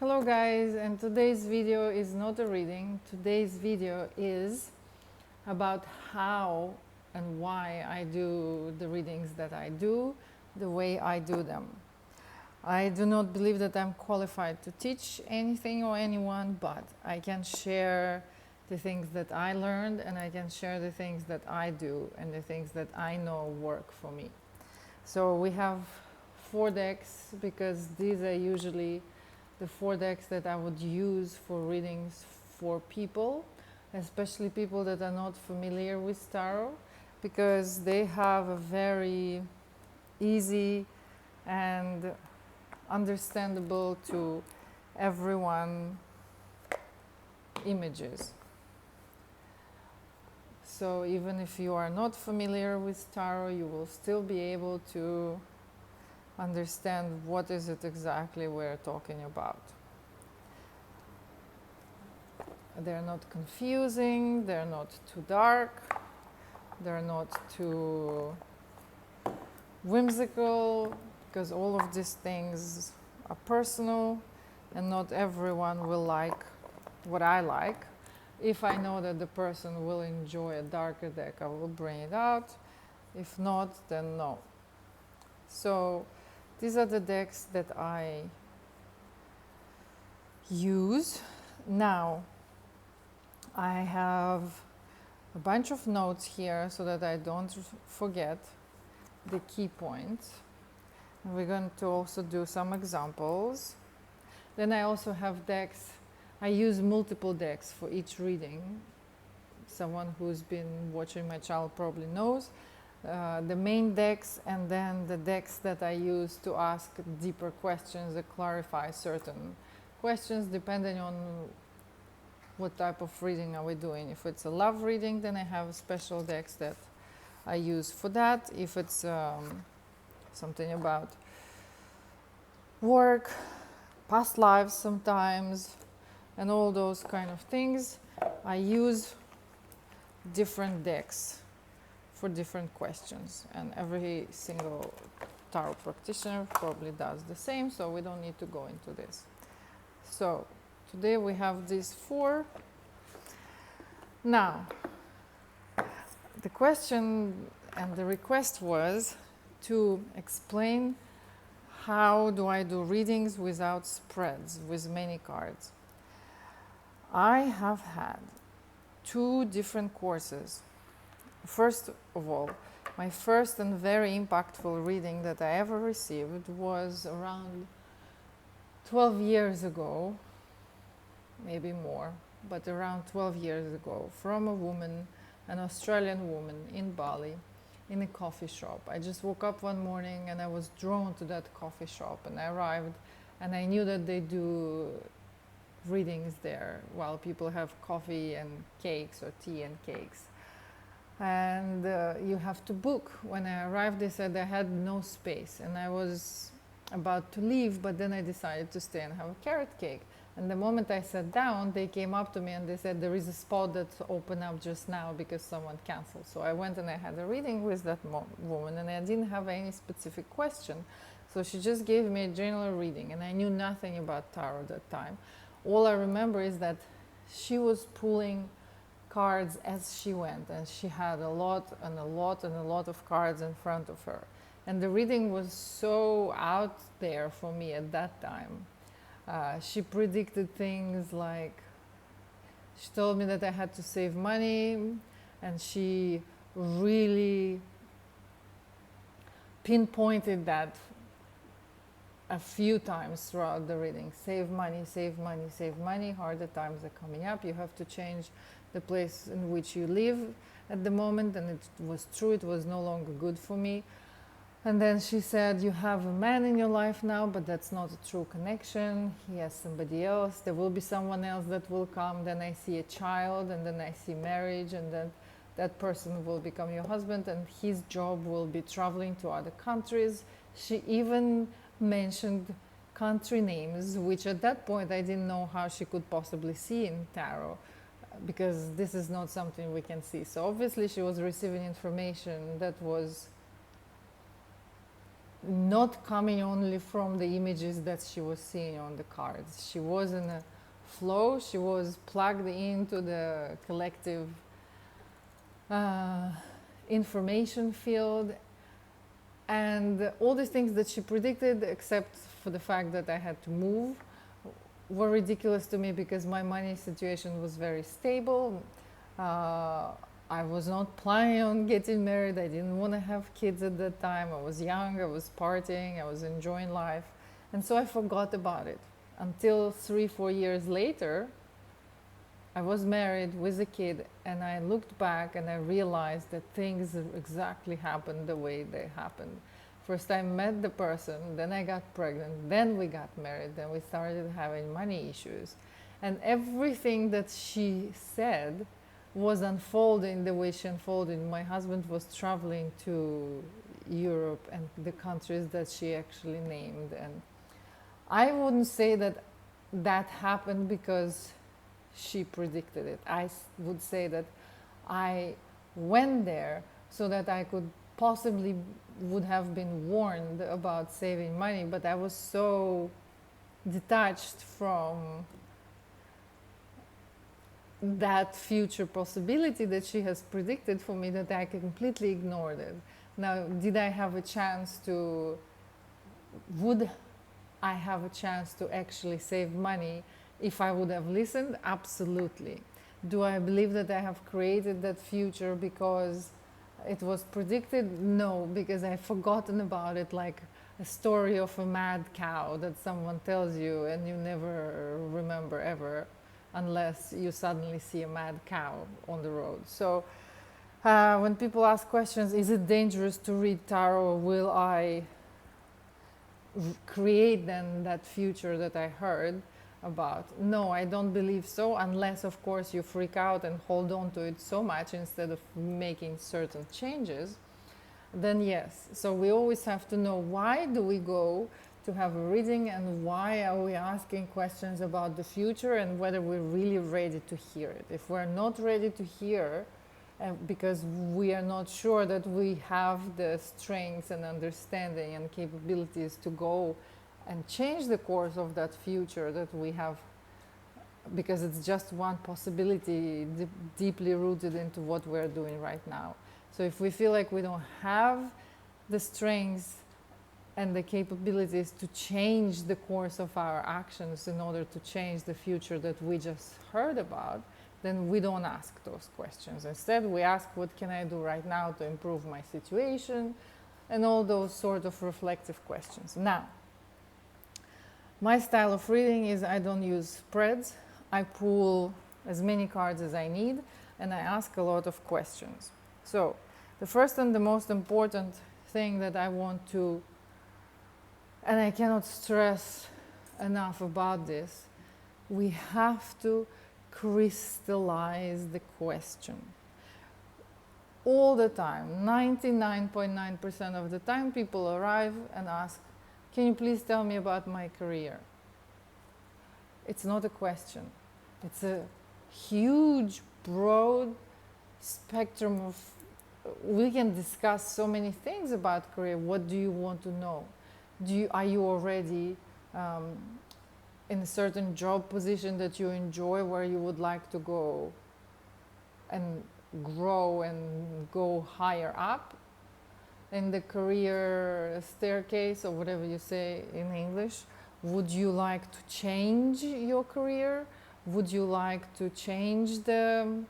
Hello guys, and today's video is not a reading. Today's video is about how and why I do the readings that I do, the way I do them. I do not believe that I'm qualified to teach anything or anyone, but I can share the things that I learned, and I can share the things that I do and the things that I know work for me. So we have 4 decks because these are usually the 4 decks that I would use for readings for people, especially people that are not familiar with tarot, because they have a very easy and understandable to everyone images. So even if you are not familiar with tarot, you will still be able to understand what is it exactly we're talking about. They're not confusing, they're not too dark, they're not too whimsical, because all of these things are personal and not everyone will like what I like. If I know that the person will enjoy a darker deck, I will bring it out. If not, then no. So these are the decks that I use. Now, I have a bunch of notes here so that I don't forget the key points. And we're going to also do some examples. Then I also have decks. I use multiple decks for each reading. Someone who's been watching my channel probably knows. The main decks and then the decks that I use to ask deeper questions that clarify certain questions depending on what type of reading are we doing. If it's a love reading, then I have special decks that I use for that. If it's something about work, past lives sometimes, and all those kind of things, I use different decks for different questions, and every single tarot practitioner probably does the same, so we don't need to go into this. So today we have these 4. Now, the question and the request was to explain how do I do readings without spreads, with many cards. I have had 2 different courses. First of all, my first and very impactful reading that I ever received was around 12 years ago, maybe more, but around 12 years ago, from a woman, an Australian woman in Bali, in a coffee shop. I just woke up one morning and I was drawn to that coffee shop, and I arrived and I knew that they do readings there while people have coffee and cakes, or tea and cakes. And you have to book. When I arrived, they said I had no space, and I was about to leave, but then I decided to stay and have a carrot cake. And the moment I sat down, they came up to me and they said, there is a spot that's open up just now because someone canceled. So I went and I had a reading with that woman, and I didn't have any specific question. So she just gave me a general reading, and I knew nothing about tarot at that time. All I remember is that she was pulling cards as she went, and she had a lot and a lot and a lot of cards in front of her, and the reading was so out there for me at that time. She predicted things like, she told me that I had to save money, and she really pinpointed that a few times throughout the reading. Save money, save money, save money. Harder times are coming up. You have to change the place in which you live at the moment. And it was true. It was no longer good for me. And then she said, you have a man in your life now, but that's not a true connection. He has somebody else. There will be someone else that will come. Then I see a child, and then I see marriage, and then that person will become your husband, and his job will be traveling to other countries. She even mentioned country names, which at that point I didn't know how she could possibly see in tarot, because this is not something we can see. So obviously she was receiving information that was not coming only from the images that she was seeing on the cards. She was in a flow, she was plugged into the collective information field, and all these things that she predicted, except for the fact that I had to move, were ridiculous to me because my money situation was very stable. I was not planning on getting married. I didn't want to have kids at that time. I was young, I was partying, I was enjoying life. And so I forgot about it until 3-4 years later. I was married with a kid, and I looked back and I realized that things exactly happened the way they happened. First I met the person, then I got pregnant, then we got married, then we started having money issues. And everything that she said was unfolding the way she unfolded. My husband was traveling to Europe and the countries that she actually named. And I wouldn't say that that happened because she predicted it. I would say that I went there so that I could possibly would have been warned about saving money, but I was so detached from that future possibility that she has predicted for me that I completely ignored it. Now, did I have a chance to, would I have a chance to actually save money if I would have listened? Absolutely. Do I believe that I have created that future because it was predicted? No, because I've forgotten about it, like a story of a mad cow that someone tells you and you never remember ever, unless you suddenly see a mad cow on the road. So when people ask questions, is it dangerous to read tarot? Will I create then that future that I heard about? No, I don't believe so, unless of course you freak out and hold on to it so much instead of making certain changes. Then yes. So we always have to know, why do we go to have a reading, and why are we asking questions about the future, and whether we're really ready to hear it. If we're not ready to hear, because we are not sure that we have the strengths and understanding and capabilities to go and change the course of that future that we have, because it's just one possibility deeply rooted into what we're doing right now. So if we feel like we don't have the strengths and the capabilities to change the course of our actions in order to change the future that we just heard about, then we don't ask those questions. Instead, we ask, what can I do right now to improve my situation? And all those sort of reflective questions. Now, my style of reading is I don't use spreads. I pull as many cards as I need, and I ask a lot of questions. So, the first and the most important thing that I want to, and I cannot stress enough about this, we have to crystallize the question. All the time, 99.9% of the time, people arrive and ask, can you please tell me about my career? It's not a question. It's a huge, broad spectrum of, we can discuss so many things about career. What do you want to know? Are you already in a certain job position that you enjoy, where you would like to go and grow and go higher up in the career staircase, or whatever you say in English? Would you like to change your career? Would you like to change the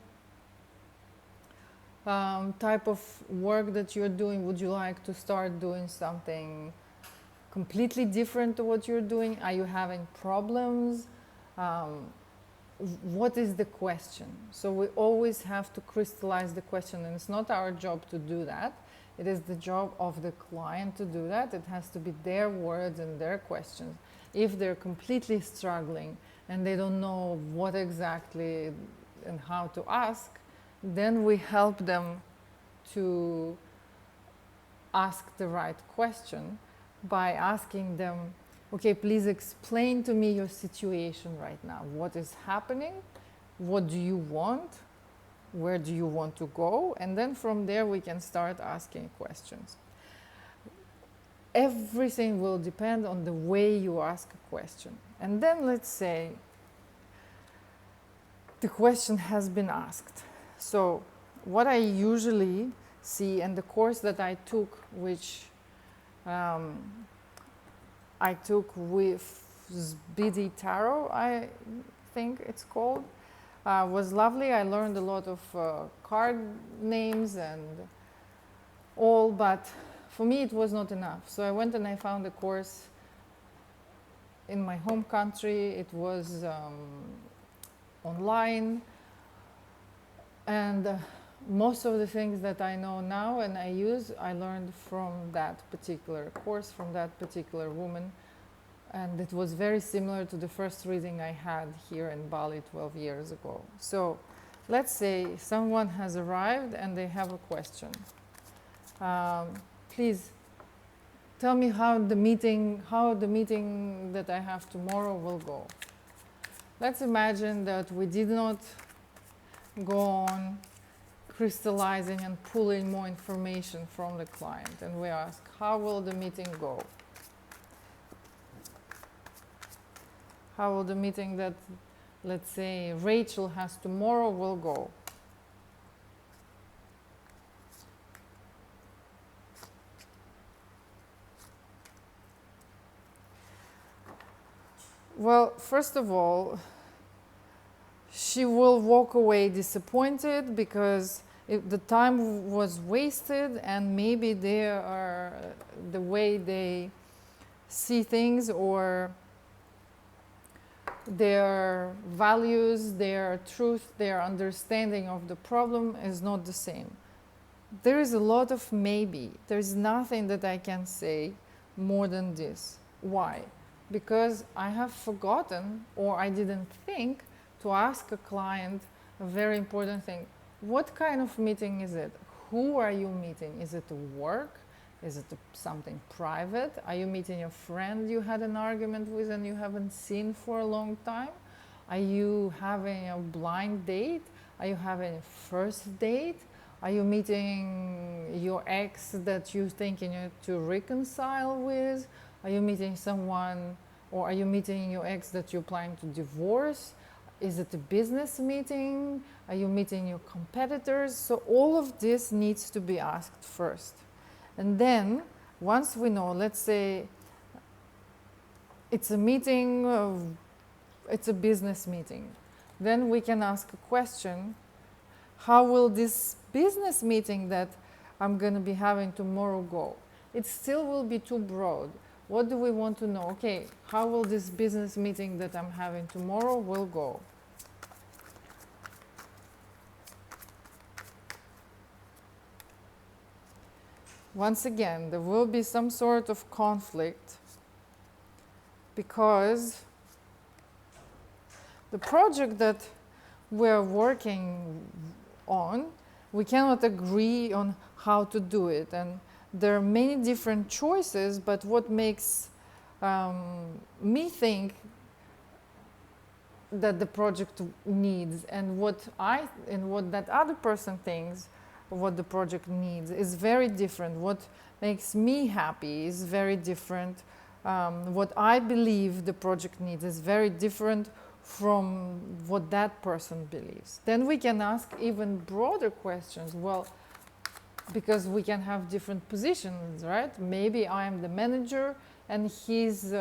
type of work that you're doing? Would you like to start doing something completely different to what you're doing? Are you having problems? What is the question? So we always have to crystallize the question, and it's not our job to do that. It is the job of the client to do that. It has to be their words and their questions. If they're completely struggling and they don't know what exactly and how to ask, then we help them to ask the right question by asking them, okay, please explain to me your situation right now. What is happening? What do you want? Where do you want to go? And then from there we can start asking questions. everything will depend on the way you ask a question. And then let's say the question has been asked. So what I usually see, and the course that I took, which I took with BD Tarot, I think it's called, was lovely. I learned a lot of card names and all, but for me it was not enough. So I went and I found a course in my home country. It was online, and most of the things that I know now and I use, I learned from that particular course, from that particular woman. And it was very similar to the first reading I had here in Bali 12 years ago. So let's say someone has arrived and they have a question. Please tell me how the meeting that I have tomorrow will go. Let's imagine that we did not go on crystallizing and pulling more information from the client, and we ask, how will the meeting go? How will the meeting that, let's say, Rachel has tomorrow will go? Well, first of all, she will walk away disappointed because the time was wasted, and maybe they are the way they see things, or their values, their truth, their understanding of the problem is not the same. There is a lot of maybe. There's nothing that I can say more than this. Why? Because I have forgotten, or I didn't think to ask a client a very important thing. What kind of meeting is it? Who are you meeting? Is it work? Is it something private? Are you meeting a friend you had an argument with and you haven't seen for a long time? Are you having a blind date? Are you having a first date? Are you meeting your ex that you think you need to reconcile with? Are you meeting someone, or are you meeting your ex that you're planning to divorce? Is it a business meeting? Are you meeting your competitors? So all of this needs to be asked first. And then, once we know, let's say it's a meeting, it's a business meeting, then we can ask a question: how will this business meeting that I'm going to be having tomorrow go? It still will be too broad. What do we want to know? Okay, how will this business meeting that I'm having tomorrow will go? Once again, there will be some sort of conflict because the project that we're working on, we cannot agree on how to do it. And there are many different choices, but what makes me think that the project needs, and what that other person thinks what the project needs is very different. What makes me happy is very different. What I believe the project needs is very different from what that person believes. Then we can ask even broader questions. Well, because we can have different positions, right? Maybe I am the manager and he's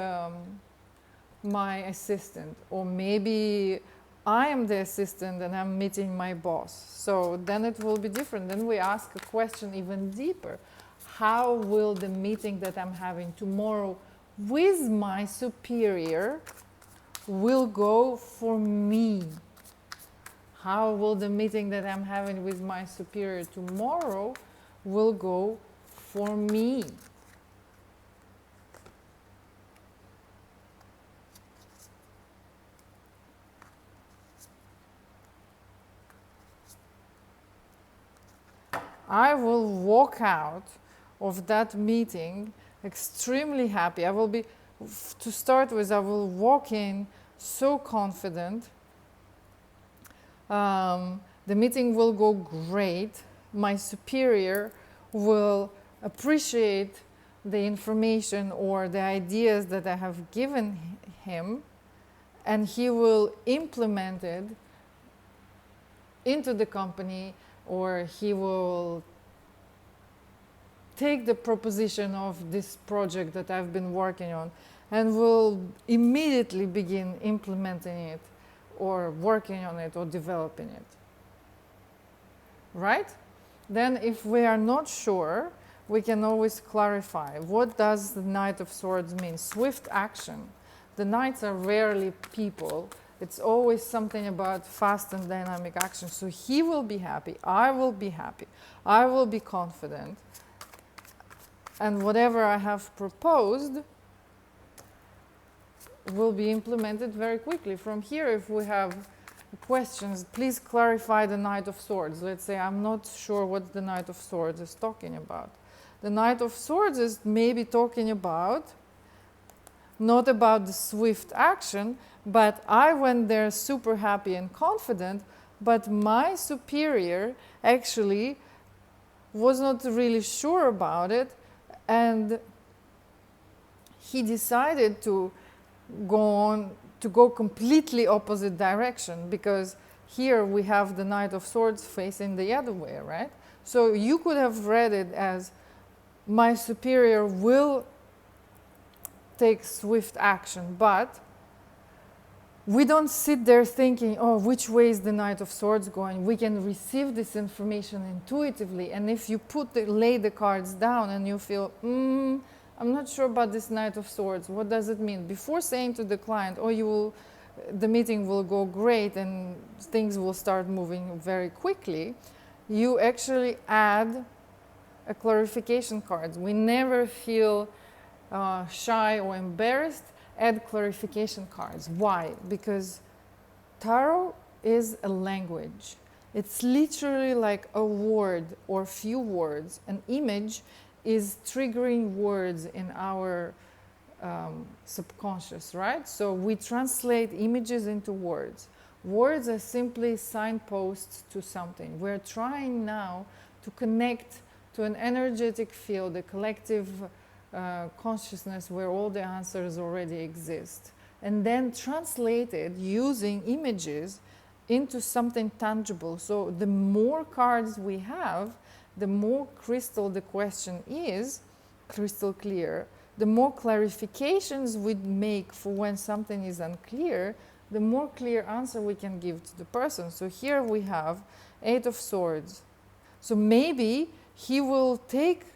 my assistant, or maybe I am the assistant and I'm meeting my boss. So then it will be different. Then we ask a question even deeper. How will the meeting that I'm having tomorrow with my superior will go for me? How will the meeting that I'm having with my superior tomorrow will go for me? I will walk out of that meeting extremely happy. I will be, to start with, I will walk in so confident. The meeting will go great. My superior will appreciate the information or the ideas that I have given him, and he will implement it into the company, or he will take the proposition of this project that I've been working on and will immediately begin implementing it or working on it or developing it. Right? Then if we are not sure, we can always clarify. What does the Knight of Swords mean? Swift action. The knights are rarely people. It's always something about fast and dynamic action. So he will be happy, I will be happy, I will be confident. And whatever I have proposed will be implemented very quickly. From here, if we have questions, please clarify the Knight of Swords. Let's say I'm not sure what the Knight of Swords is talking about. The Knight of Swords is maybe talking about, not about the swift action, but I went there super happy and confident, but my superior actually was not really sure about it, and he decided to go completely opposite direction, because here we have the Knight of Swords facing the other way, right? So you could have read it as my superior will take swift action, but we don't sit there thinking, oh, which way is the Knight of Swords going? We can receive this information intuitively, and if you lay the cards down and you feel, I'm not sure about this Knight of Swords, what does it mean? Before saying to the client, oh, the meeting will go great and things will start moving very quickly, you actually add a clarification card. We never feel shy or embarrassed. Add clarification cards. Why? Because tarot is a language. It's literally like a word or few words. An image is triggering words in our subconscious, right? So we translate images into words. Words are simply signposts to something. We're trying now to connect to an energetic field, a collective consciousness where all the answers already exist, and then translated using images into something tangible. So the more cards we have, the more crystal the question is, crystal clear. The more clarifications we make for when something is unclear, the more clear answer we can give to the person. So here we have Eight of Swords. So maybe he will take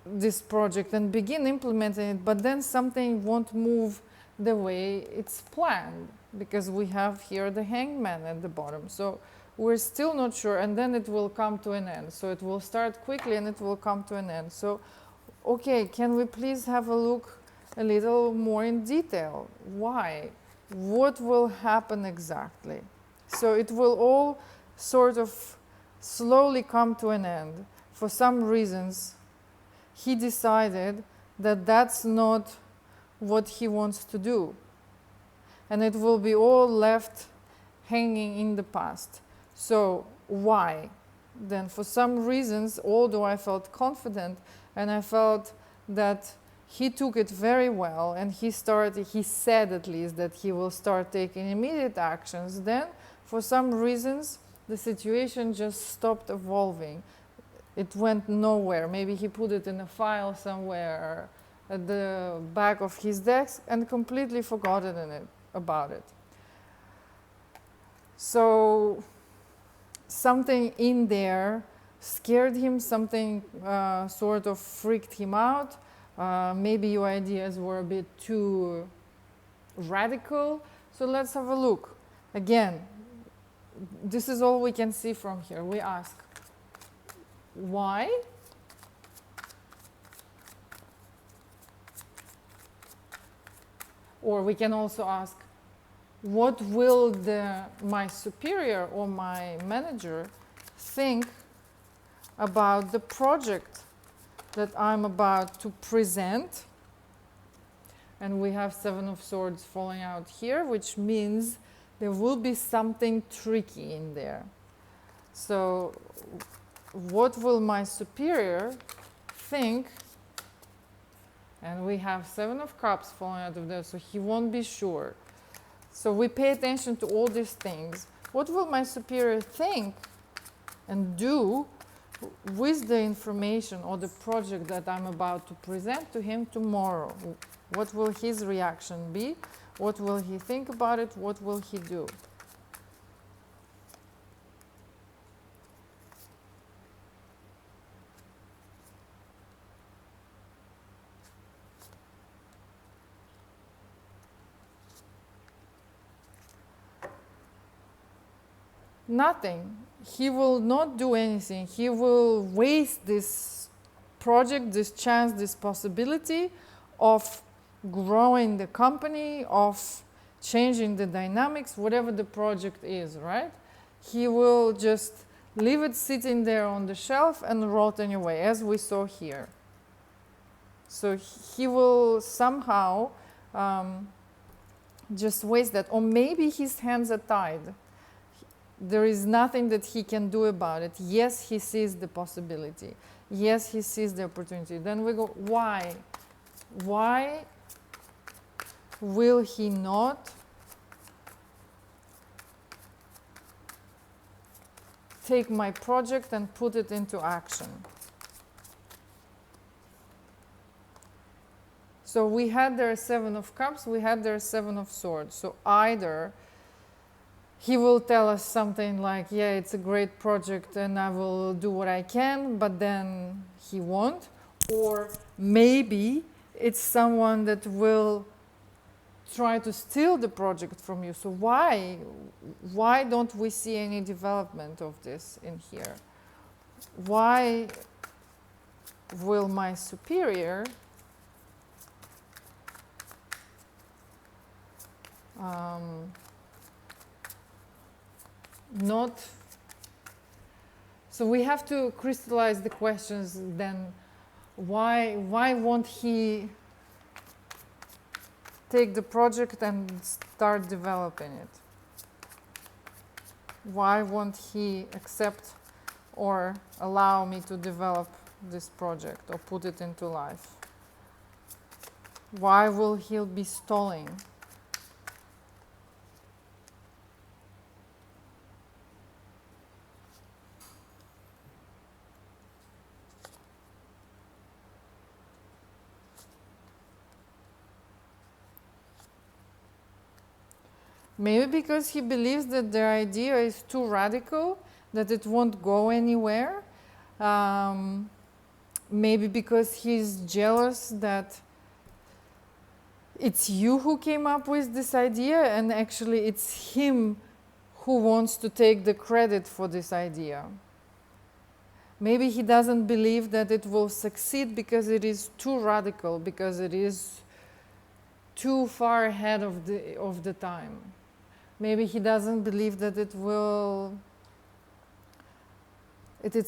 this project and begin implementing it, but then something won't move the way it's planned, because we have here the Hangman at the bottom. So we're still not sure, and then it will come to an end. So it will start quickly and it will come to an end. So, okay, can we please have a look a little more in detail? Why? What will happen exactly? So it will all sort of slowly come to an end. For some reasons, he decided that that's not what he wants to do. And it will be all left hanging in the past. So why? Then for some reasons, although I felt confident and I felt that he took it very well, and he said at least that he will start taking immediate actions, then for some reasons the situation just stopped evolving. It went nowhere. Maybe he put it in a file somewhere at the back of his desk and completely forgotten about it. So something in there scared him, something sort of freaked him out. Maybe your ideas were a bit too radical. So let's have a look. Again, this is all we can see from here. We ask, why? Or we can also ask, what will my superior or my manager think about the project that I'm about to present? And we have Seven of Swords falling out here, which means there will be something tricky in there. So what will my superior think, and we have 7 of Cups falling out of there, so he won't be sure. So we pay attention to all these things. What will my superior think and do with the information or the project that I'm about to present to him tomorrow? What will his reaction be? What will he think about it? What will he do? Nothing. He will not do anything. He will waste this project, this chance, this possibility of growing the company, of changing the dynamics, whatever the project is, right? He will just leave it sitting there on the shelf and rotting away, as we saw here. So he will somehow just waste that. Or maybe his hands are tied. There is nothing that he can do about it. Yes, he sees the possibility. Yes, he sees the opportunity. Then we go, why? Why will he not take my project and put it into action? So we had their 7 of Cups, we had their 7 of Swords. So either he will tell us something like, yeah, it's a great project and I will do what I can, but then he won't. Or maybe it's someone that will try to steal the project from you. So why don't we see any development of this in here? Why will my superior not? So we have to crystallize the questions then. Why won't he take the project and start developing it? Why won't he accept or allow me to develop this project or put it into life? Why will he be stalling? Maybe because he believes that their idea is too radical, that it won't go anywhere. Maybe because he's jealous that it's you who came up with this idea and actually it's him who wants to take the credit for this idea. Maybe he doesn't believe that it will succeed because it is too radical, because it is too far ahead of the time. Maybe he doesn't believe that it's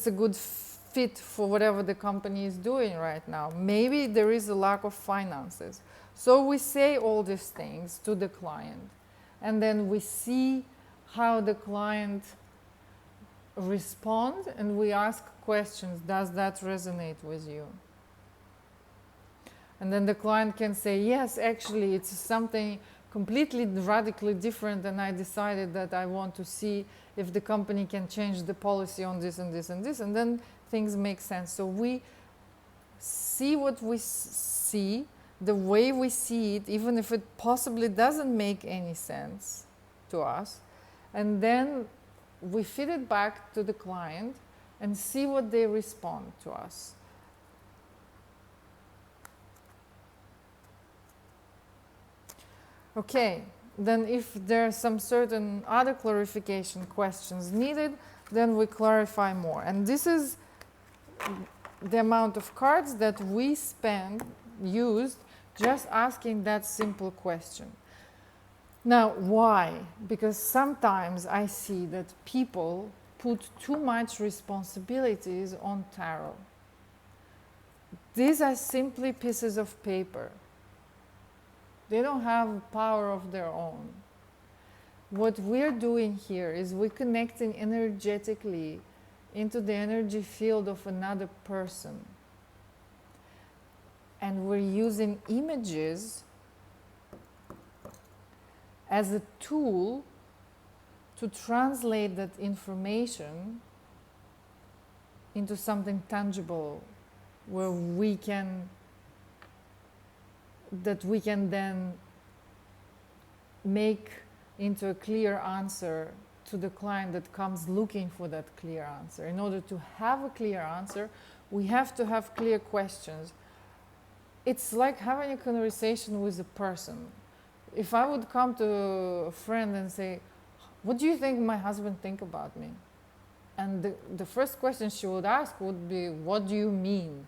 a good fit for whatever the company is doing right now. Maybe there is a lack of finances. So we say all these things to the client, and then we see how the client responds, and we ask questions. Does that resonate with you? And then the client can say, yes, actually, it's something completely radically different, and I decided that I want to see if the company can change the policy on this and this and this, and then things make sense. So we see what we see, the way we see it, even if it possibly doesn't make any sense to us, and then we feed it back to the client and see what they respond to us. Okay, then if there are some certain other clarification questions needed, then we clarify more. And this is the amount of cards that we used just asking that simple question. Now, why? Because sometimes I see that people put too much responsibilities on tarot. These are simply pieces of paper. They don't have power of their own. What we're doing here is we're connecting energetically into the energy field of another person. and we're using images as a tool to translate that information into something tangible where we can then make into a clear answer to the client that comes looking for that clear answer. In order to have a clear answer, we have to have clear questions. It's like having a conversation with a person. If I would come to a friend and say, what do you think my husband think about me? And the first question she would ask would be, what do you mean?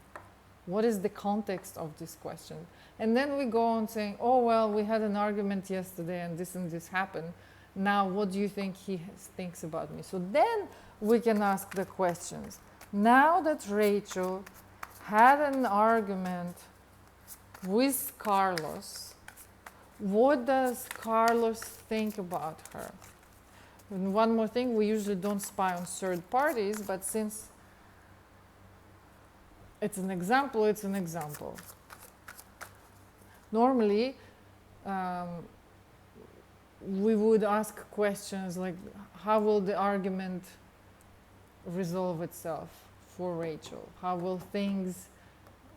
What is the context of this question? And then we go on saying, oh, well, we had an argument yesterday and this happened. Now, what do you think he thinks about me? So then we can ask the questions. Now that Rachel had an argument with Carlos, what does Carlos think about her? And one more thing, we usually don't spy on third parties, but since it's an example, it's an example. Normally, we would ask questions like, how will the argument resolve itself for Rachel? How will things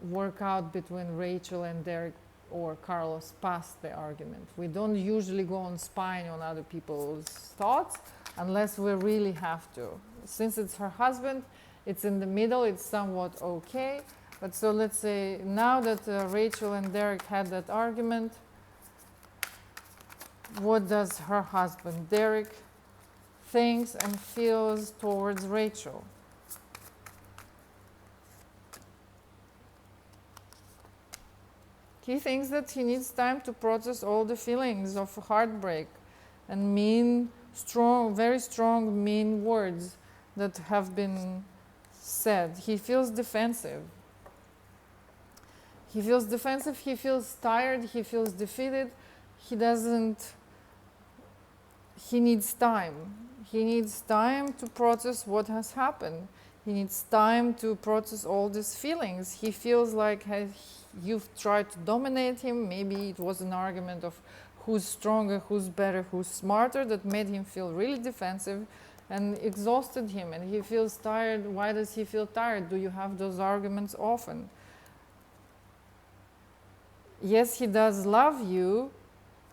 work out between Rachel and Derek or Carlos past the argument? We don't usually go on spying on other people's thoughts unless we really have to. Since it's her husband, it's in the middle, it's somewhat okay. But so let's say now that Rachel and Derek had that argument, what does her husband Derek thinks and feels towards Rachel? He thinks that he needs time to process all the feelings of heartbreak and very strong, mean words that have been said. He feels defensive. He feels tired, he feels defeated. He needs time. He needs time to process what has happened. He needs time to process all these feelings. He feels like you've tried to dominate him. Maybe it was an argument of who's stronger, who's better, who's smarter that made him feel really defensive and exhausted him. And he feels tired. Why does he feel tired? Do you have those arguments often? Yes, he does love you,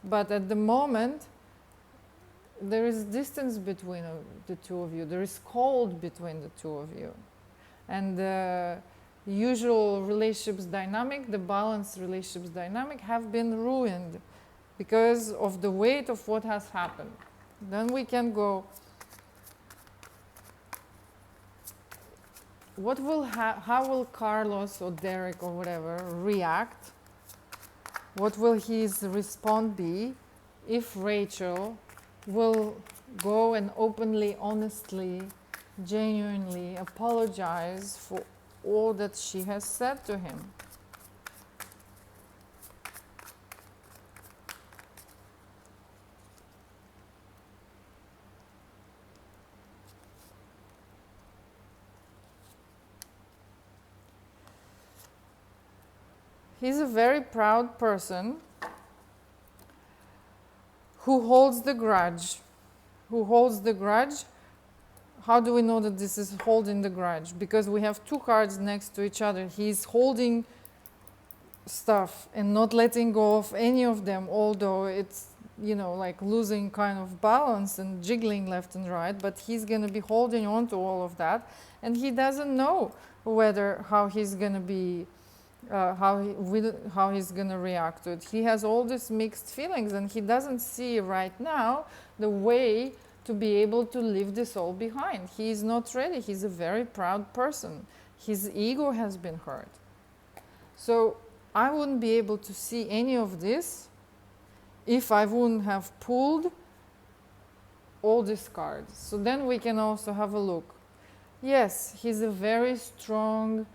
but at the moment, there is distance between the two of you. There is cold between the two of you. And the usual relationships dynamic, the balanced relationships dynamic, have been ruined because of the weight of what has happened. Then we can go, how will Carlos or Derek or whatever react? What will his response be if Rachel will go and openly, honestly, genuinely apologize for all that she has said to him? He's a very proud person who holds the grudge. How do we know that this is holding the grudge? Because we have two cards next to each other. He's holding stuff and not letting go of any of them, although it's, like losing kind of balance and jiggling left and right, but he's going to be holding on to all of that, and he doesn't know how he's going to be how he's going to react to it. He has all these mixed feelings, and he doesn't see right now the way to be able to leave this all behind. He is not ready. He's a very proud person. His ego has been hurt. So I wouldn't be able to see any of this if I wouldn't have pulled all these cards. So then we can also have a look. Yes, he's a very strong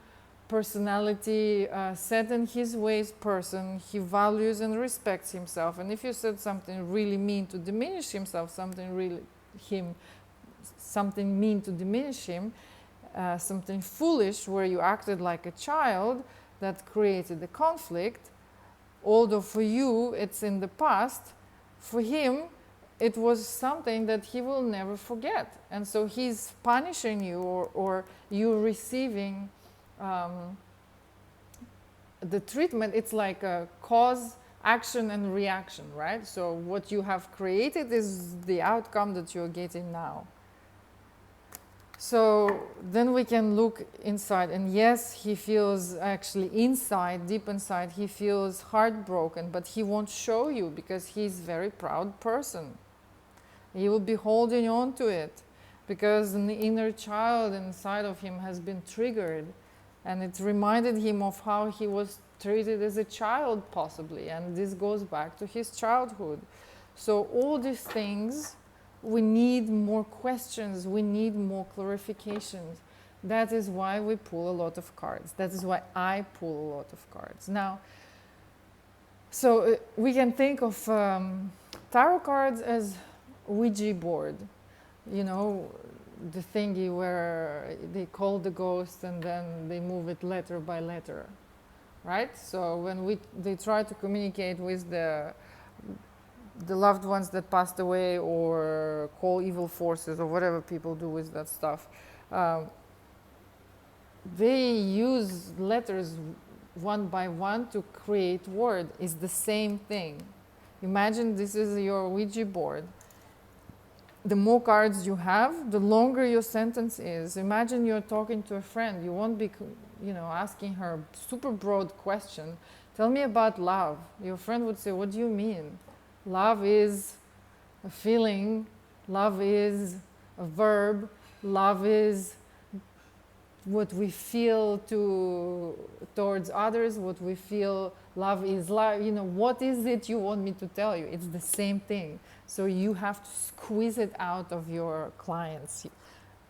personality, set in his ways person. He values and respects himself. And if you said something really mean to diminish himself, something mean to diminish him, something foolish where you acted like a child, that created the conflict, although for you it's in the past, for him it was something that he will never forget. And so he's punishing you, or you receiving the treatment. It's like a cause, action, and reaction, right? So what you have created is the outcome that you're getting now. So then we can look inside, and yes, he feels actually inside, deep inside, he feels heartbroken, but he won't show you because he's a very proud person. He will be holding on to it because an inner child inside of him has been triggered, and it reminded him of how he was treated as a child, possibly, and this goes back to his childhood. So all these things, we need more questions, we need more clarifications. That is why we pull a lot of cards. That is why I pull a lot of cards. Now, so we can think of tarot cards as Ouija board, you know, the thingy where they call the ghost and then they move it letter by letter, right? So when they try to communicate with the loved ones that passed away, or call evil forces, or whatever people do with that stuff, they use letters one by one to create word. It's the same thing. Imagine this is your Ouija board. The more cards you have, the longer your sentence is. Imagine you're talking to a friend. You won't be, asking her a super broad question. Tell me about love. Your friend would say, what do you mean? Love is a feeling. Love is a verb. Love is what we feel towards others, what we feel. Love is love. What is it you want me to tell you? It's the same thing. So you have to squeeze it out of your clients,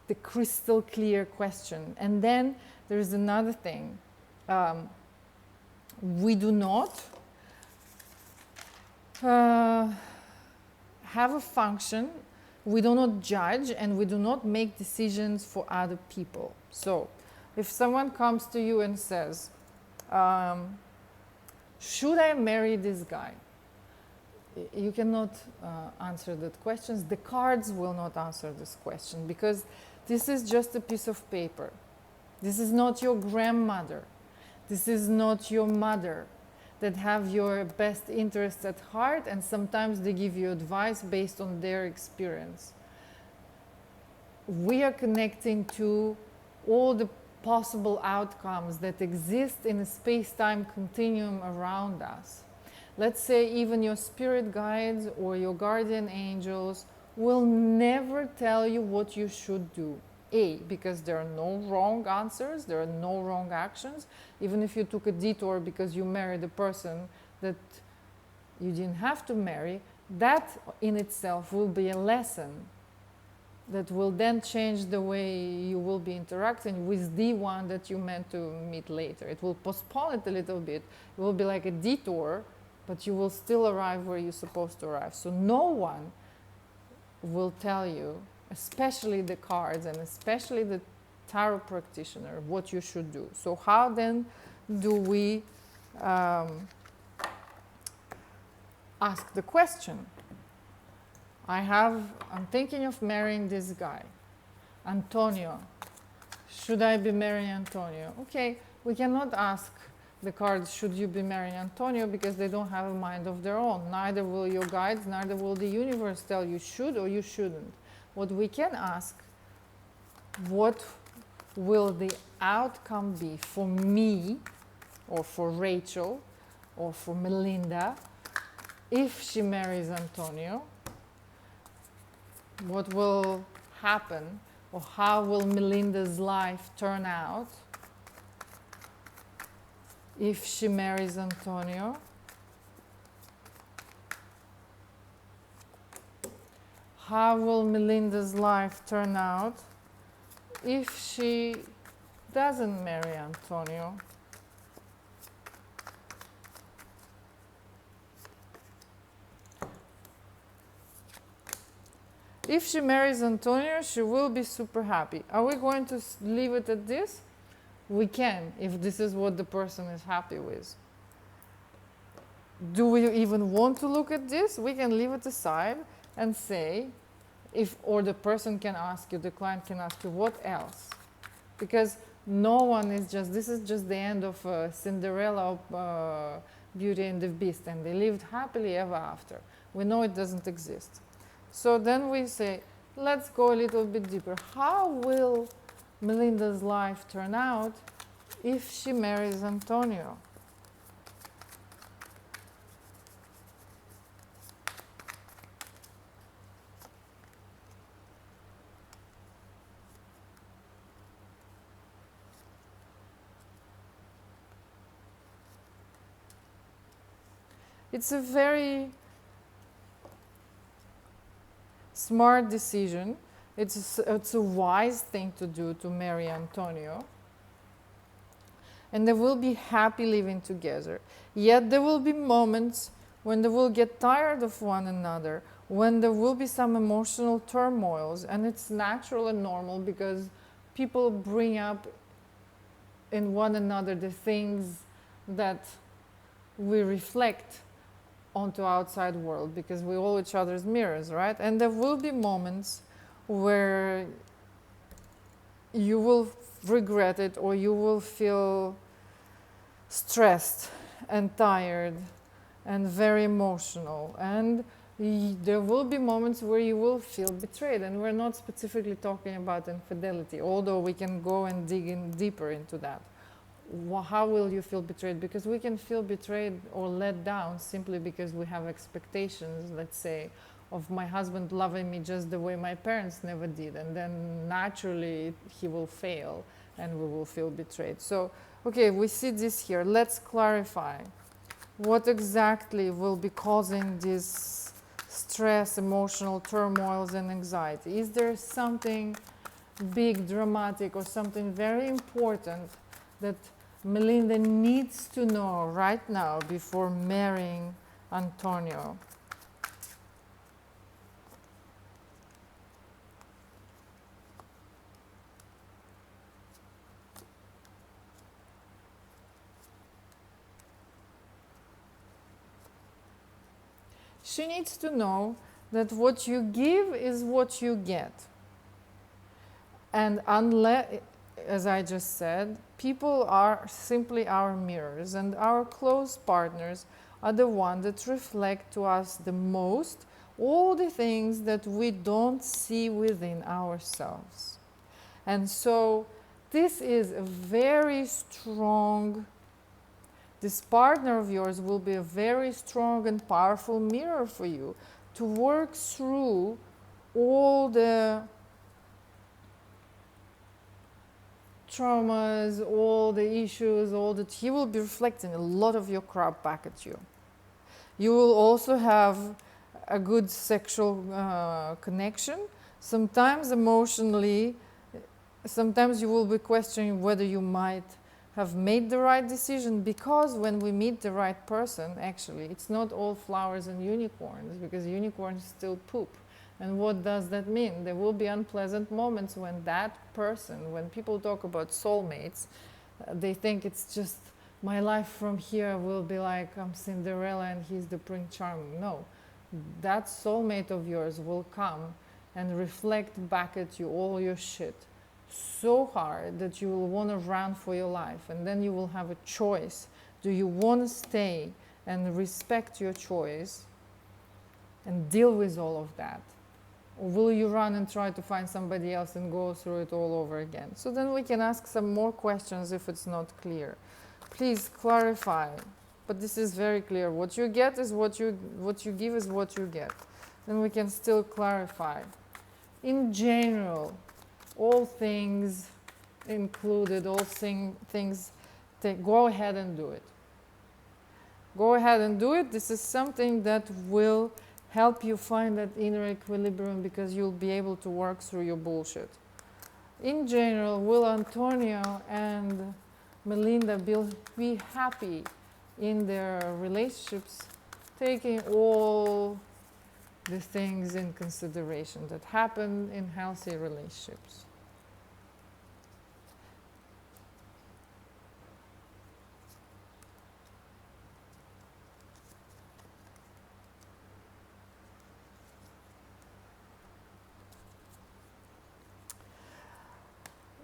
the crystal clear question. And then there's another thing. We do not have a function, we do not judge, and we do not make decisions for other people. So if someone comes to you and says, should I marry this guy? You cannot answer that question. The cards will not answer this question, because this is just a piece of paper. This is not your grandmother. This is not your mother that have your best interests at heart, and sometimes they give you advice based on their experience. We are connecting to all the possible outcomes that exist in a space-time continuum around us. Let's say even your spirit guides or your guardian angels will never tell you what you should do. Because there are no wrong answers, there are no wrong actions. Even if you took a detour because you married a person that you didn't have to marry, that in itself will be a lesson that will then change the way you will be interacting with the one that you meant to meet later. It will postpone it a little bit. It will be like a detour, but you will still arrive where you're supposed to arrive. So no one will tell you, especially the cards and especially the tarot practitioner, what you should do. So how then do we ask the question? I'm thinking of marrying this guy, Antonio. Should I be marrying Antonio? Okay, we cannot ask the cards, should you be marrying Antonio, because they don't have a mind of their own. Neither will your guides, neither will the universe tell you should or you shouldn't. What we can ask, what will the outcome be for me, or for Rachel, or for Melinda, if she marries Antonio? What will happen, or how will Melinda's life turn out if she marries Antonio? How will Melinda's life turn out if she doesn't marry Antonio? If she marries Antonio, she will be super happy. Are we going to leave it at this? We can, if this is what the person is happy with. Do we even want to look at this? We can leave it aside and say, or the person can ask you, the client can ask you, what else? Because no one is just, this is just the end of Cinderella, Beauty and the Beast, and they lived happily ever after. We know it doesn't exist. So then we say, let's go a little bit deeper. How will Melinda's life turn out if she marries Antonio? It's a very smart decision. It's a wise thing to do, to marry Antonio. And they will be happy living together. Yet there will be moments when they will get tired of one another, when there will be some emotional turmoils, and it's natural and normal because people bring up in one another the things that we reflect onto outside world, because we're all each other's mirrors, right? And there will be moments where you will regret it, or you will feel stressed and tired and very emotional, and there will be moments where you will feel betrayed. And we're not specifically talking about infidelity, although we can go and dig in deeper into that. How will you feel betrayed? Because we can feel betrayed or let down simply because we have expectations, let's say, of my husband loving me just the way my parents never did, and then naturally he will fail and we will feel betrayed. So, okay, we see this here. Let's clarify what exactly will be causing this stress, emotional turmoils, and anxiety. Is there something big, dramatic, or something very important that Melinda needs to know right now before marrying Antonio? She needs to know that what you give is what you get. And unless, as I just said, people are simply our mirrors, and our close partners are the ones that reflect to us the most all the things that we don't see within ourselves. And so this is a very strong, this partner of yours will be a very strong and powerful mirror for you to work through all the traumas, all the issues, all that. He will be reflecting a lot of your crap back at you. You will also have a good sexual connection. Sometimes emotionally, sometimes you will be questioning whether you might have made the right decision, because when we meet the right person, actually, it's not all flowers and unicorns, because unicorns still poop. And what does that mean? There will be unpleasant moments when that person, when people talk about soulmates, they think it's just my life from here will be like I'm Cinderella and he's the Prince Charming. No, that soulmate of yours will come and reflect back at you all your shit so hard that you will want to run for your life. And then you will have a choice. Do you want to stay and respect your choice and deal with all of that? Or will you run and try to find somebody else and go through it all over again? So then we can ask some more questions if it's not clear. Please clarify. But this is very clear. What you get is what you give is what you get. Then we can still clarify. In general, all things included, all things, go ahead and do it. Go ahead and do it. This is something that will help you find that inner equilibrium, because you'll be able to work through your bullshit. In general, will Antonio and Melinda be happy in their relationships, taking all the things in consideration that happen in healthy relationships?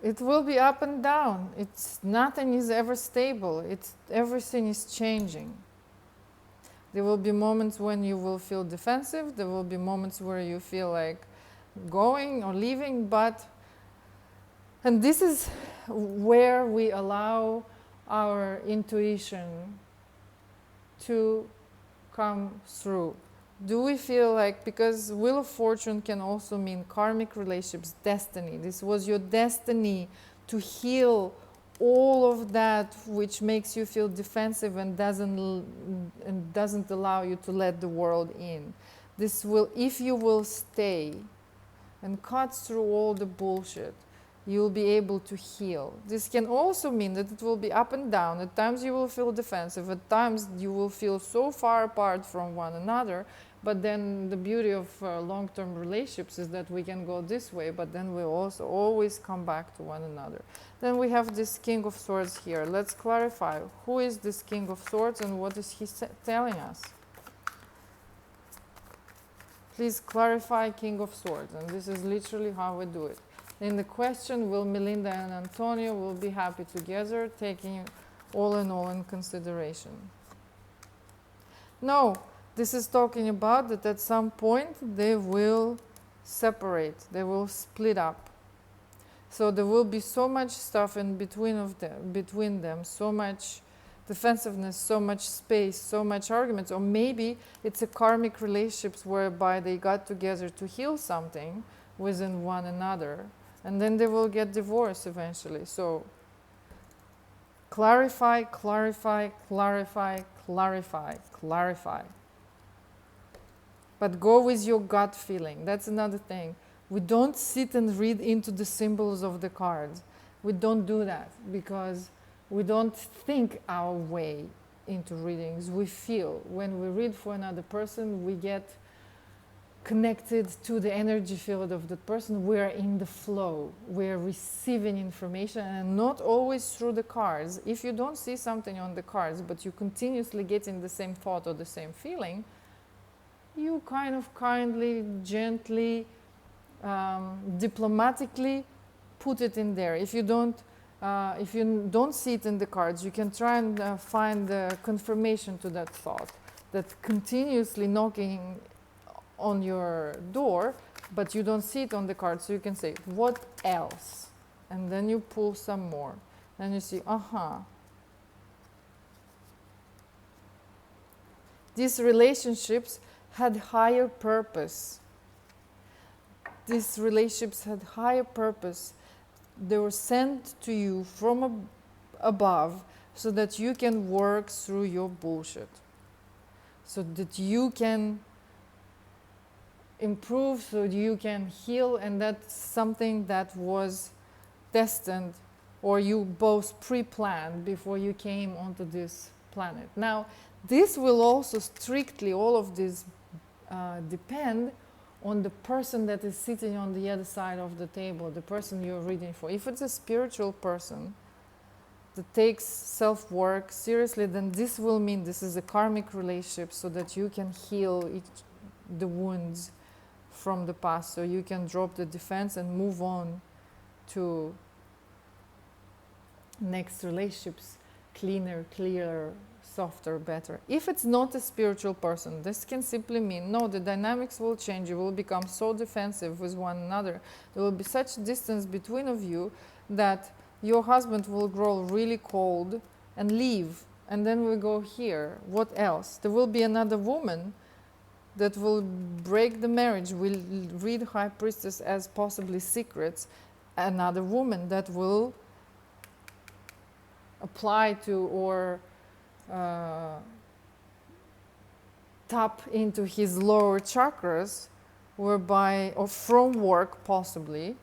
It will be up and down. Nothing is ever stable. Everything is changing. There will be moments when you will feel defensive. There will be moments where you feel like going or leaving. And this is where we allow our intuition to come through. Do we feel like, because Wheel of Fortune can also mean karmic relationships, destiny. This was your destiny to heal all of that which makes you feel defensive and doesn't allow you to let the world in. This will, if you will stay and cut through all the bullshit, you'll be able to heal. This can also mean that it will be up and down. At times you will feel defensive, at times you will feel so far apart from one another. But then the beauty of long-term relationships is that we can go this way, but then we also always come back to one another. Then we have this King of Swords here. Let's clarify. Who is this King of Swords and what is he telling us? Please clarify King of Swords. And this is literally how we do it. In the question, will Melinda and Antonio will be happy together, taking all in all in consideration? No. This is talking about that at some point they will separate, they will split up. So there will be so much stuff in between them, so much defensiveness, so much space, so much arguments. Or maybe it's a karmic relationships whereby they got together to heal something within one another, and then they will get divorced eventually. So clarify, clarify, clarify, clarify, clarify. But go with your gut feeling. That's another thing. We don't sit and read into the symbols of the cards. We don't do that because we don't think our way into readings. We feel. When we read for another person, we get connected to the energy field of the person. We're in the flow. We're receiving information, and not always through the cards. If you don't see something on the cards, but you continuously get in the same thought or the same feeling, you kind of kindly, gently, diplomatically put it in there. If you don't see it in the cards, you can try and find the confirmation to that thought that's continuously knocking on your door, but you don't see it on the cards. So you can say, what else? And then you pull some more. And you see, These relationships had higher purpose. These relationships had higher purpose. They were sent to you from above so that you can work through your bullshit. So that you can improve, so you can heal, and that's something that was destined, or you both pre-planned before you came onto this planet. Now, this will also strictly, all of this depend on the person that is sitting on the other side of the table, the person you're reading for. If it's a spiritual person that takes self-work seriously, then this will mean this is a karmic relationship so that you can heal the wounds from the past, so you can drop the defense and move on to next relationships, cleaner, clearer, softer, better. If it's not a spiritual person, this can simply mean, no, the dynamics will change. You will become so defensive with one another. There will be such distance between of you that your husband will grow really cold and leave. And then we go here. What else? There will be another woman that will break the marriage. We'll read High Priestess as possibly secrets. Another woman that will apply to or tap into his lower chakras, whereby, or from work possibly,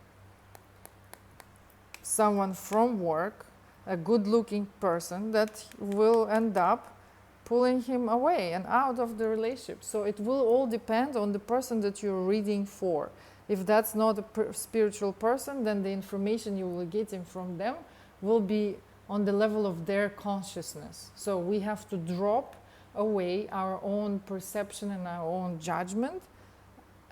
someone from work, a good-looking person that will end up pulling him away and out of the relationship. So it will all depend on the person that you're reading for. If that's not a spiritual person, then the information you will get in from them will be on the level of their consciousness. So we have to drop away our own perception and our own judgment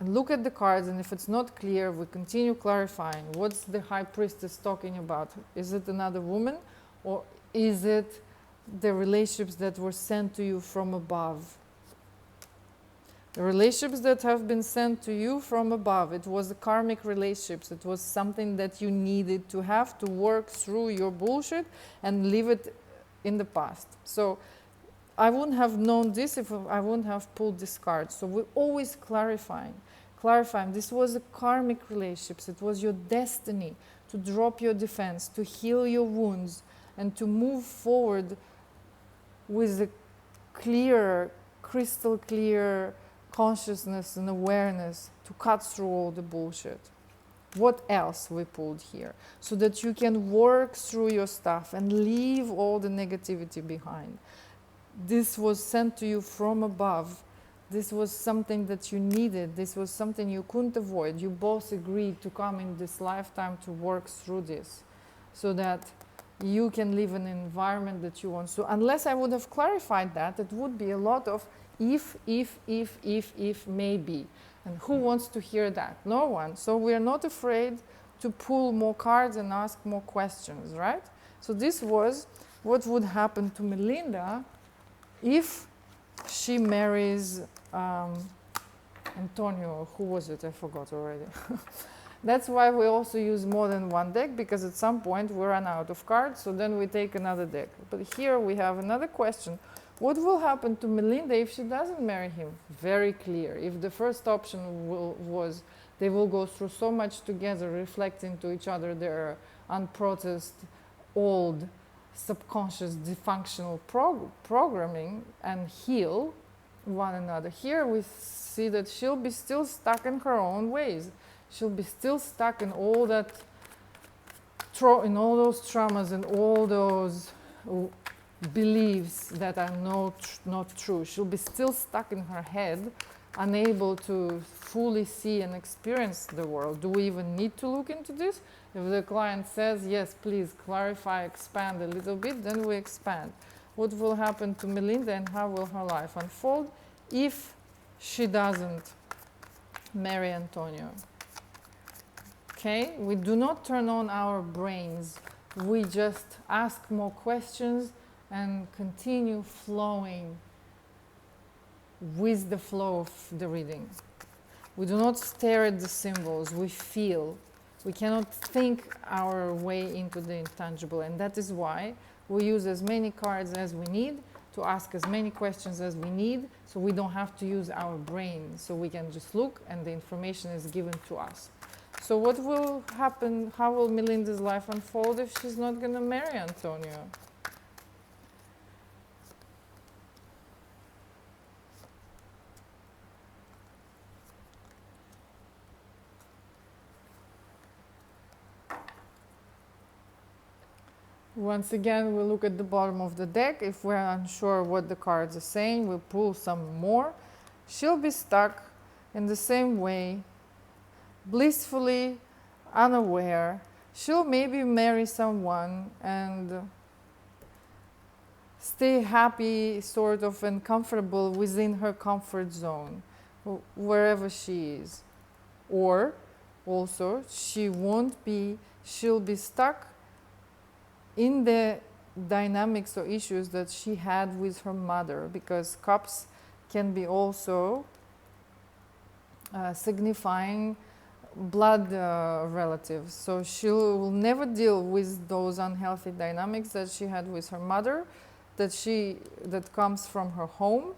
and look at the cards, and if it's not clear, we continue clarifying. What's the High Priestess talking about? Is it another woman, or is it the relationships that were sent to you from above? The relationships that have been sent to you from above, it was the karmic relationships. It was something that you needed to have to work through your bullshit and leave it in the past. So I wouldn't have known this if I wouldn't have pulled this card. So we're always clarifying. This was a karmic relationships. It was your destiny to drop your defense, to heal your wounds, and to move forward with a clear, crystal clear consciousness and awareness to cut through all the bullshit. What else we pulled here? So that you can work through your stuff and leave all the negativity behind. This was sent to you from above. This was something that you needed. This was something you couldn't avoid. You both agreed to come in this lifetime to work through this so that you can live in an environment that you want. So unless I would have clarified that, it would be a lot of if, maybe. And who wants to hear that? No one. So we are not afraid to pull more cards and ask more questions, right? So this was what would happen to Melinda if she marries Antonio. Who was it? I forgot already. That's why we also use more than one deck, because at some point we run out of cards, so then we take another deck. But here we have another question. What will happen to Melinda if she doesn't marry him? Very clear. If the first option was they will go through so much together, reflecting to each other their unprocessed, old, subconscious, dysfunctional programming and heal one another. Here we see that she'll be still stuck in her own ways. She'll be still stuck in all that, in all those traumas and all those beliefs that are not true. She'll be still stuck in her head, unable to fully see and experience the world. Do we even need to look into this? If the client says, yes, please clarify, expand a little bit, then we expand. What will happen to Melinda and how will her life unfold if she doesn't marry Antonio? Okay, we do not turn on our brains. We just ask more questions and continue flowing with the flow of the reading. We do not stare at the symbols, we feel. We cannot think our way into the intangible, and that is why we use as many cards as we need to ask as many questions as we need, so we don't have to use our brain, so we can just look and the information is given to us. So what will happen, how will Melinda's life unfold if she's not going to marry Antonio? Once again, we look at the bottom of the deck. If we're unsure what the cards are saying, we pull some more. She'll be stuck in the same way, blissfully unaware. She'll maybe marry someone and stay happy, sort of, and comfortable within her comfort zone, wherever she is. Or also, she'll be stuck in the dynamics or issues that she had with her mother, because cups can be also signifying blood relatives. So she will never deal with those unhealthy dynamics that she had with her mother, that comes from her home,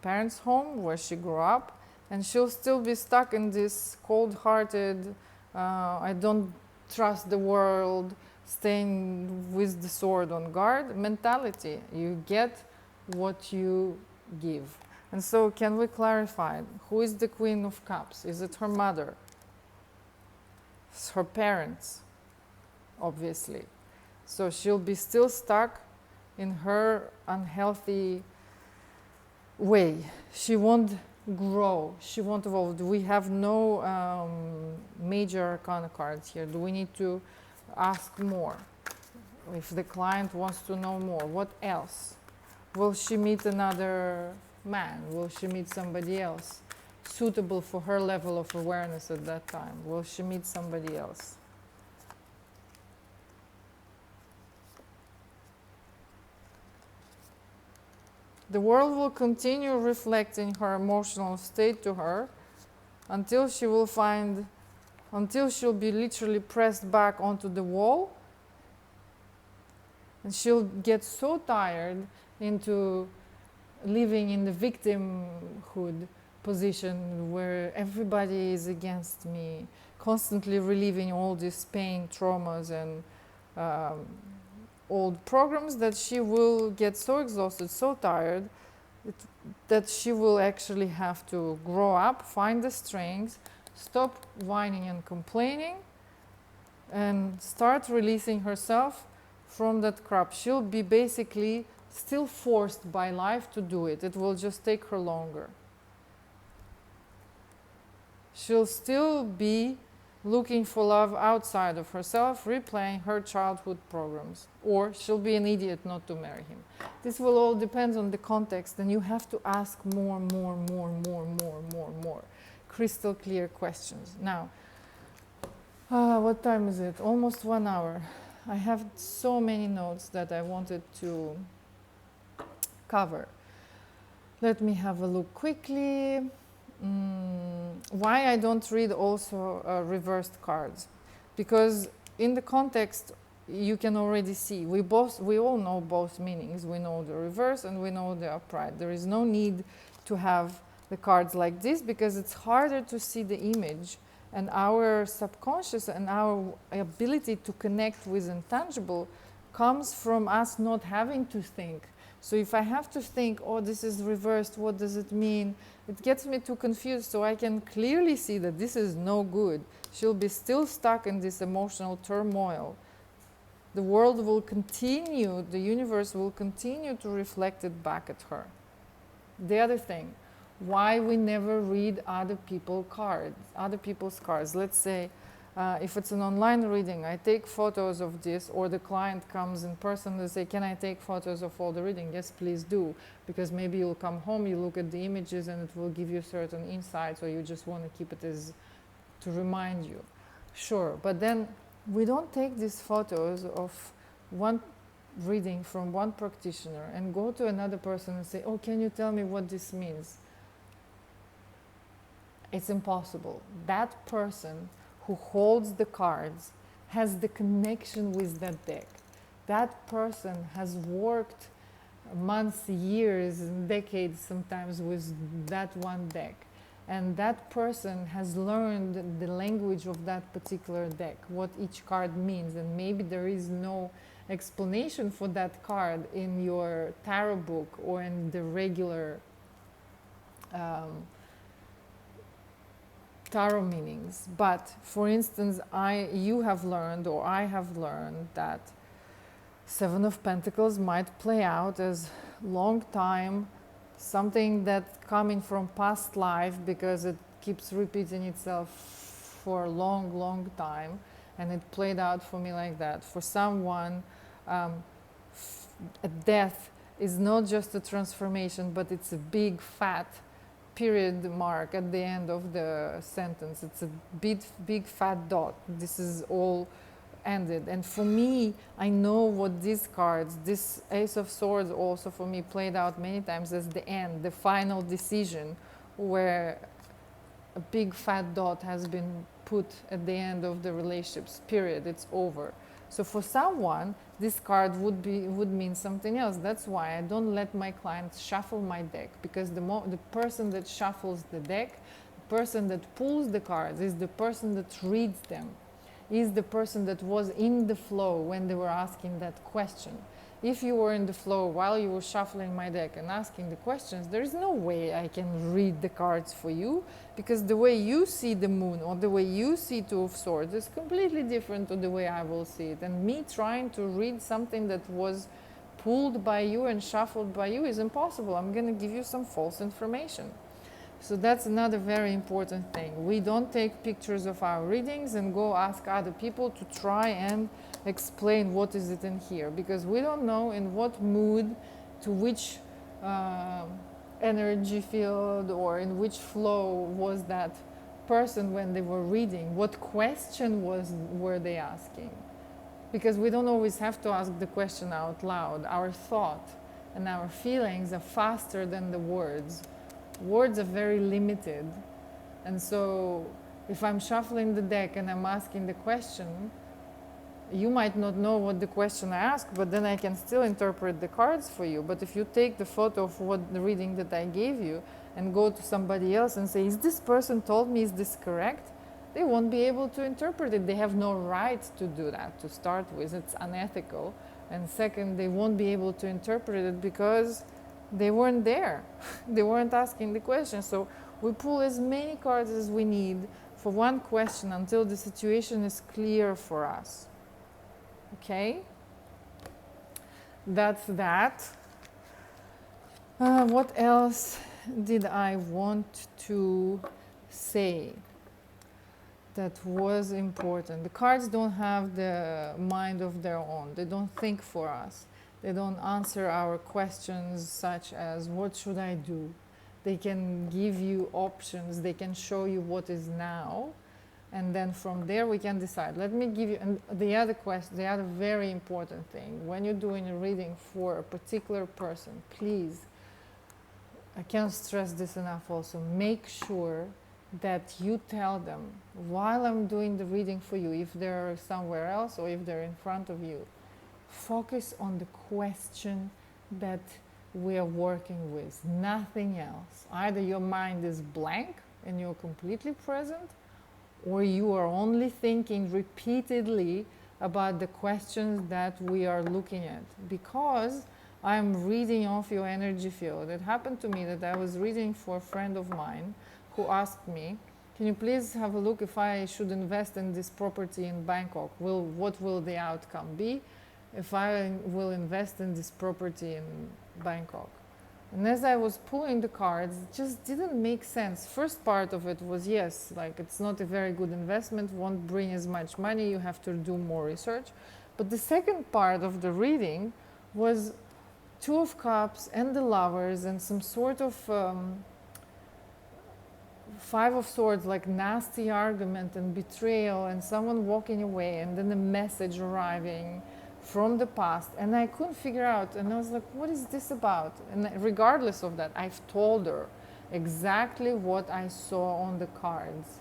parents' home, where she grew up, and she'll still be stuck in this cold-hearted, I don't trust the world, staying with the sword on guard mentality. You get what you give. And so can we clarify, who is the Queen of Cups? Is it her mother? It's her parents, obviously. So she'll be still stuck in her unhealthy way. She won't grow, she won't evolve. We have no major arcana cards here. Do we need to ask more? If the client wants to know more, what else? Will she meet another man? Will she meet somebody else? suitable for her level of awareness at that time? Will she meet somebody else? The world will continue reflecting her emotional state to her until she'll be literally pressed back onto the wall, and she'll get so tired into living in the victimhood position where everybody is against me, constantly reliving all these pain, traumas, and old programs, that she will get so exhausted, so tired, that she will actually have to grow up, find the strength, stop whining and complaining, and start releasing herself from that crap. She'll be basically still forced by life to do it. It will just take her longer. She'll still be looking for love outside of herself, replaying her childhood programs. Or she'll be an idiot not to marry him. This will all depend on the context, and you have to ask more crystal clear questions. Now, what time is it? Almost 1 hour. I have so many notes that I wanted to cover. Let me have a look quickly. Why I don't read also reversed cards? Because in the context you can already see we all know both meanings. We know the reverse and we know the upright. There is no need to have the cards like this because it's harder to see the image, and our subconscious and our ability to connect with intangible comes from us not having to think. So if I have to think, oh, this is reversed, what does it mean? It gets me too confused, so I can clearly see that this is no good. She'll be still stuck in this emotional turmoil. The world will continue, the universe will continue to reflect it back at her. The other thing, why we never read other people's cards. Let's say, if it's an online reading, I take photos of this, or the client comes in person and say, can I take photos of all the reading? Yes, please do, because maybe you'll come home, you look at the images and it will give you certain insights, or you just want to keep it as to remind you. Sure, but then we don't take these photos of one reading from one practitioner and go to another person and say, oh, can you tell me what this means? It's impossible. That person who holds the cards has the connection with that deck. That person has worked months, years, and decades sometimes with that one deck. And that person has learned the language of that particular deck, what each card means. And maybe there is no explanation for that card in your tarot book or in the regular tarot meanings. But for instance, you have learned, or I have learned, that Seven of Pentacles might play out as long time, something that coming from past life, because it keeps repeating itself for a long time, and it played out for me like that. For someone, a death is not just a transformation, but it's a big fat period mark at the end of the sentence. It's a big fat dot. This is all ended. And for me, I know what these cards, this Ace of Swords also for me played out many times as the end, the final decision, where a big fat dot has been put at the end of the relationships, period. It's over. So for someone, this card would mean something else. That's why I don't let my clients shuffle my deck, because the person that shuffles the deck, the person that pulls the cards, is the person that reads them, is the person that was in the flow when they were asking that question. If you were in the flow while you were shuffling my deck and asking the questions, there is no way I can read the cards for you, because the way you see the moon or the way you see Two of Swords is completely different to the way I will see it. And me trying to read something that was pulled by you and shuffled by you is impossible. I'm going to give you some false information. So that's another very important thing. We don't take pictures of our readings and go ask other people to try and explain what is it in here, because we don't know in what mood, to which energy field or in which flow was that person when they were reading? What question were they asking? Because we don't always have to ask the question out loud. Our thought and our feelings are faster than the words. Words are very limited. And so if I'm shuffling the deck and I'm asking the question, you might not know what the question I asked, but then I can still interpret the cards for you. But if you take the photo of what the reading that I gave you and go to somebody else and say, is this person told me, is this correct? They won't be able to interpret it. They have no right to do that to start with. It's unethical. And second, they won't be able to interpret it because they weren't there. They weren't asking the question. So we pull as many cards as we need for one question until the situation is clear for us. Okay? That's that. What else did I want to say that was important? The cards don't have the mind of their own. They don't think for us. They don't answer our questions such as, what should I do? They can give you options. They can show you what is now. And then from there we can decide. Let me give you, and the other question, the other very important thing, when you're doing a reading for a particular person, please, I can't stress this enough also, make sure that you tell them, while I'm doing the reading for you, if they're somewhere else or if they're in front of you, focus on the question that we are working with, nothing else. Either your mind is blank and you're completely present, or you are only thinking repeatedly about the questions that we are looking at. Because I'm reading off your energy field. It happened to me that I was reading for a friend of mine who asked me, can you please have a look if I should invest in this property in Bangkok? What will the outcome be if I will invest in this property in Bangkok? And as I was pulling the cards, it just didn't make sense. First part of it was, yes, like it's not a very good investment, won't bring as much money, you have to do more research. But the second part of the reading was Two of Cups and the Lovers and some sort of Five of Swords, like nasty argument and betrayal and someone walking away and then a message arriving from the past, and I couldn't figure out, and I was like, what is this about? And regardless of that, I've told her exactly what I saw on the cards,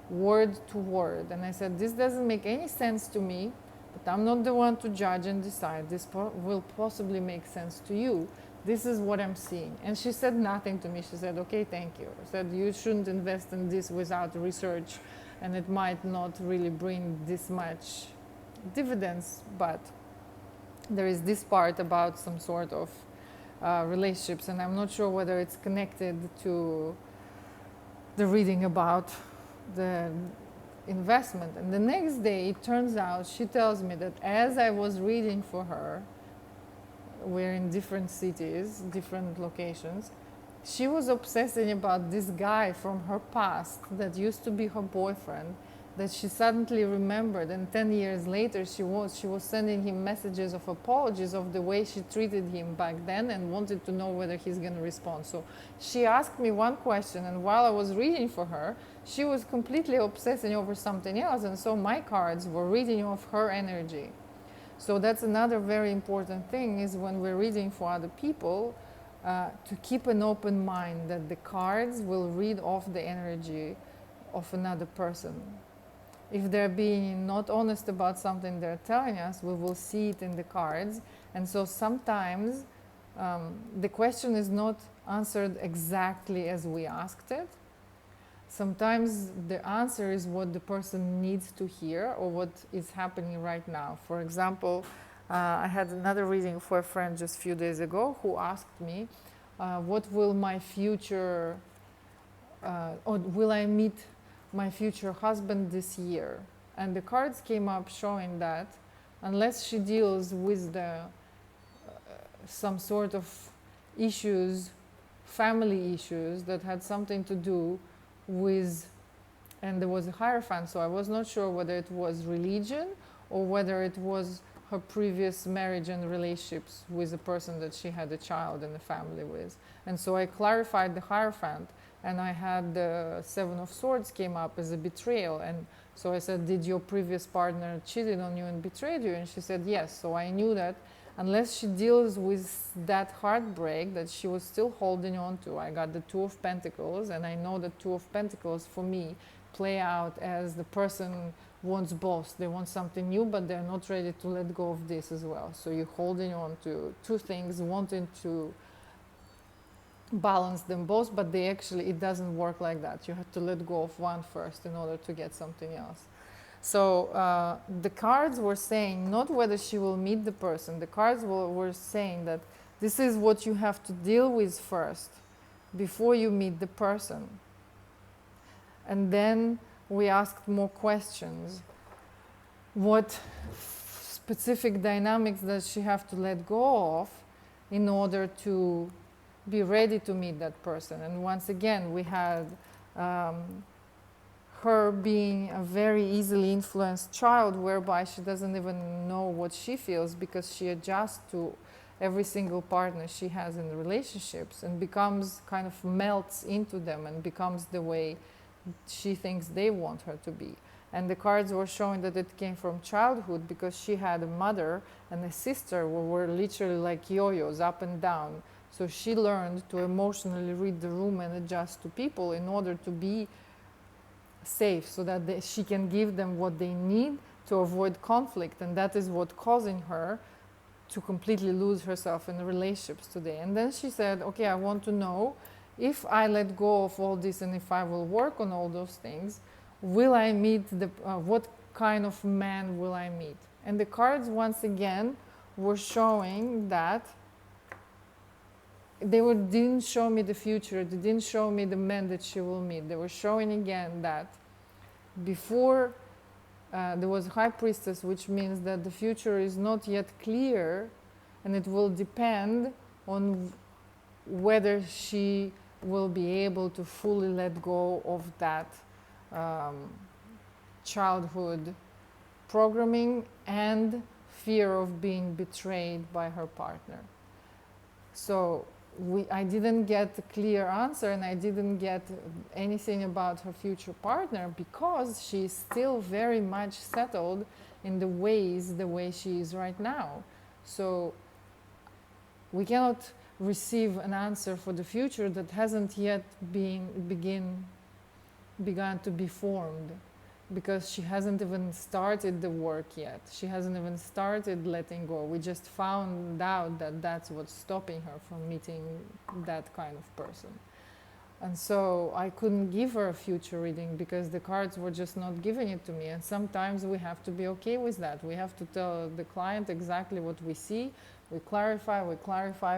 word to word, and I said, this doesn't make any sense to me, but I'm not the one to judge and decide. This will possibly make sense to you. This is what I'm seeing. And she said nothing to me. She said, okay, thank you. She said, you shouldn't invest in this without research, and it might not really bring this much dividends, but there is this part about some sort of relationships, and I'm not sure whether it's connected to the reading about the investment. And the next day, it turns out, she tells me that as I was reading for her, we're in different cities, different locations, she was obsessing about this guy from her past that used to be her boyfriend, that she suddenly remembered, and 10 years later she was sending him messages of apologies of the way she treated him back then and wanted to know whether he's going to respond. So she asked me one question, and while I was reading for her, she was completely obsessing over something else, and so my cards were reading off her energy. So that's another very important thing, is when we're reading for other people, to keep an open mind that the cards will read off the energy of another person. If they're being not honest about something they're telling us, we will see it in the cards. And so sometimes the question is not answered exactly as we asked it. Sometimes the answer is what the person needs to hear or what is happening right now. For example, I had another reading for a friend just a few days ago who asked me, what will my future, or will I meet my future husband this year? And the cards came up showing that unless she deals with some sort of issues, family issues that had something to do with, and there was a Hierophant, so I was not sure whether it was religion or whether it was her previous marriage and relationships with the person that she had a child and a family with. And so I clarified the Hierophant, and I had the Seven of Swords came up as a betrayal. And so I said, did your previous partner cheated on you and betrayed you? And she said, yes. So I knew that unless she deals with that heartbreak that she was still holding on to, I got the Two of Pentacles, and I know the Two of Pentacles for me play out as the person wants both. They want something new, but they're not ready to let go of this as well. So you're holding on to two things, wanting to balance them both, but they actually, it doesn't work like that. You have to let go of one first in order to get something else. So the cards were saying not whether she will meet the person. The cards were saying that this is what you have to deal with first before you meet the person. And then we asked more questions. What specific dynamics does she have to let go of in order to be ready to meet that person? And once again, we had her being a very easily influenced child, whereby she doesn't even know what she feels because she adjusts to every single partner she has in the relationships and becomes kind of melts into them and becomes the way she thinks they want her to be. And the cards were showing that it came from childhood because she had a mother and a sister who were literally like yo-yos up and down. So she learned to emotionally read the room and adjust to people in order to be safe, so that she can give them what they need to avoid conflict. And that is what causing her to completely lose herself in the relationships today. And then she said, okay, I want to know if I let go of all this and if I will work on all those things, will I meet what kind of man will I meet? And the cards once again were showing that didn't show me the future, they didn't show me the man that she will meet. They were showing again that before there was High Priestess, which means that the future is not yet clear, and it will depend on whether she will be able to fully let go of that childhood programming and fear of being betrayed by her partner. So I didn't get a clear answer, and I didn't get anything about her future partner because she's still very much settled in the way she is right now. So we cannot receive an answer for the future that hasn't yet begun to be formed, because she hasn't even started the work yet. She hasn't even started letting go. We just found out that that's what's stopping her from meeting that kind of person. And so I couldn't give her a future reading because the cards were just not giving it to me. And sometimes we have to be okay with that. We have to tell the client exactly what we see. We clarify,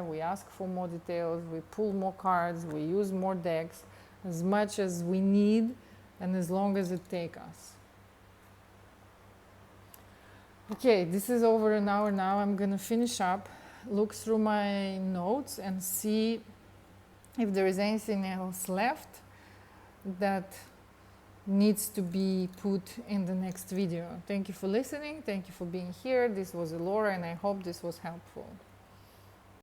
we ask for more details, we pull more cards, we use more decks, as much as we need and as long as it takes us. Okay, this is over an hour now. I'm going to finish up, look through my notes and see if there is anything else left that needs to be put in the next video. Thank you for listening. Thank you for being here. This was Elora, and I hope this was helpful.